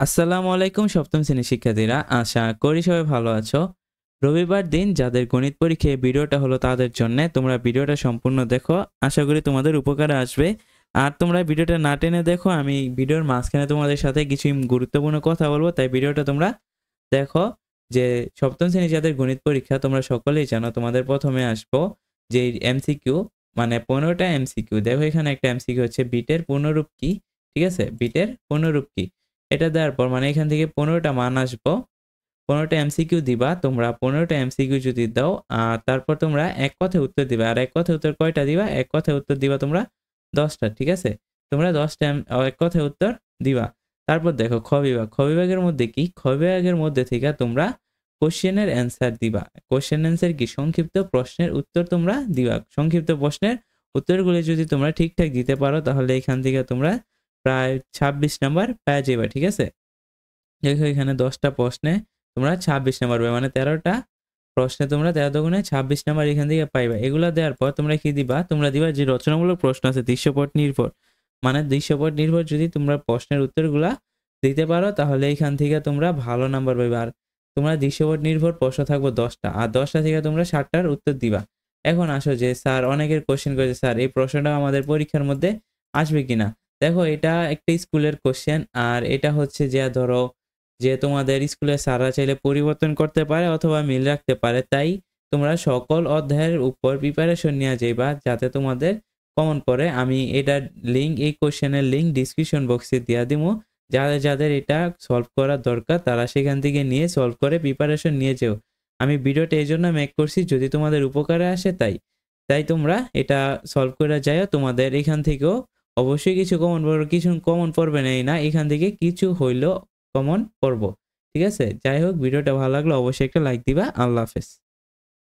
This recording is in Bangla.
আসসালামু আলাইকুম সপ্তম শ্রেণীর শিক্ষার্থীরা, আশা করি সবাই ভালো আছো। রবিবার দিন যাদের গণিত পরীক্ষা এই ভিডিওটা হলো তাদের জন্য। তোমরা ভিডিওটা সম্পূর্ণ দেখো, আশা করি তোমাদের উপকারে আসবে। আর তোমরা ভিডিওটা না টেনে দেখো, আমি ভিডিওর মাঝখানে তোমাদের সাথে কিছু গুরুত্বপূর্ণ কথা বলবো, তাই ভিডিওটা তোমরা দেখো। যে সপ্তম শ্রেণীর যাদের গণিত পরীক্ষা তোমরা সকলেই জানো, তোমাদের প্রথমে আসবো যে এমসিকিউ, মানে 15টা এমসিকিউ। দেখো এখানে একটা এমসিকিউ হচ্ছে বিটের পূর্ণরূপ কি। ঠিক আছে, বিটের পূর্ণরূপ কি এটা দেওয়ার পর মানে এখান থেকে 15টা মান আসবো, 15টা এমসিকিউ দিবা। তোমরা 15টা এমসিকিউ যদি দাও আর তারপর তোমরা এক কথায় উত্তর দিবা। আর এক কথায় উত্তর কয়টা দিবা? এক কথায় উত্তর দিবা তোমরা 10টা। ঠিক আছে, তোমরা 10টা এক কথায় উত্তর দিবা। তারপর দেখো খ বিভাগ। খ বিভাগের মধ্যে কি? খ বিভাগের মধ্যে থেকে তোমরা কোশ্চেনের অ্যান্সার দিবা। কোশ্চেন অ্যান্সার কি? সংক্ষিপ্ত প্রশ্নের উত্তর তোমরা দিবা। সংক্ষিপ্ত প্রশ্নের উত্তরগুলি যদি তোমরা ঠিকঠাক দিতে পারো তাহলে এখান থেকে তোমরা প্রায় 26 নাম্বার পেয়ে যাবে। ঠিক আছে, দেখো এখানে 10টা প্রশ্নে তোমরা 26 নাম্বার পাবে, মানে 13টা প্রশ্নে তোমরা 13 দুগুণে 26 নাম্বার এখান থেকে পাইবা। এগুলা দেওয়ার পর তোমরা কি দিবা? তোমরা দিবা যে রচনামূলক প্রশ্ন আছে দৃশ্যপট নির্ভর, মানে দৃশ্যপট নির্ভর যদি তোমরা প্রশ্নের উত্তরগুলা দিতে পারো তাহলে এখান থেকে তোমরা ভালো নাম্বার পাইবা। আর তোমরা দৃশ্যপট নির্ভর প্রশ্ন থাকবে 10টা, আর 10টা থেকে তোমরা 60টার উত্তর দিবা। এখন আসো যে স্যার অনেকের কোশ্চেন করেছে, স্যার এই প্রশ্নটা আমাদের পরীক্ষার মধ্যে আসবে কিনা। দেখো এটা একটা স্কুলের কোশ্চেন, আর এটা হচ্ছে যে ধরো যে তোমাদের স্কুলে স্যাররা চাইলে পরিবর্তন করতে পারে অথবা মিল রাখতে পারে, তাই তোমরা সকল অধ্যায়ের উপর প্রিপারেশন নিয়ে যাইবা যাতে তোমাদের কমন পড়ে। আমি এটার লিঙ্ক, এই কোশ্চেনের লিঙ্ক ডিসক্রিপশন বক্সে দিয়ে দিব। যাদের যাদের এটা সলভ করার দরকার তারা সেখান থেকে নিয়ে সলভ করে প্রিপারেশন নিয়ে যেও। আমি ভিডিওটা এই জন্য মেক করছি যদি তোমাদের উপকারে আসে, তাই তাই তোমরা এটা সলভ করে যাও। তোমাদের এখান থেকেও অবশ্যই কিছু কমন পড়বে, কিছু কমন পড়বে না, এখান থেকে কিছু হইলেও কমন পড়ব। ঠিক আছে, যাই হোক ভিডিওটা ভালো লাগলো অবশ্যই একটা লাইক দিবা। আল্লাহ হাফেজ।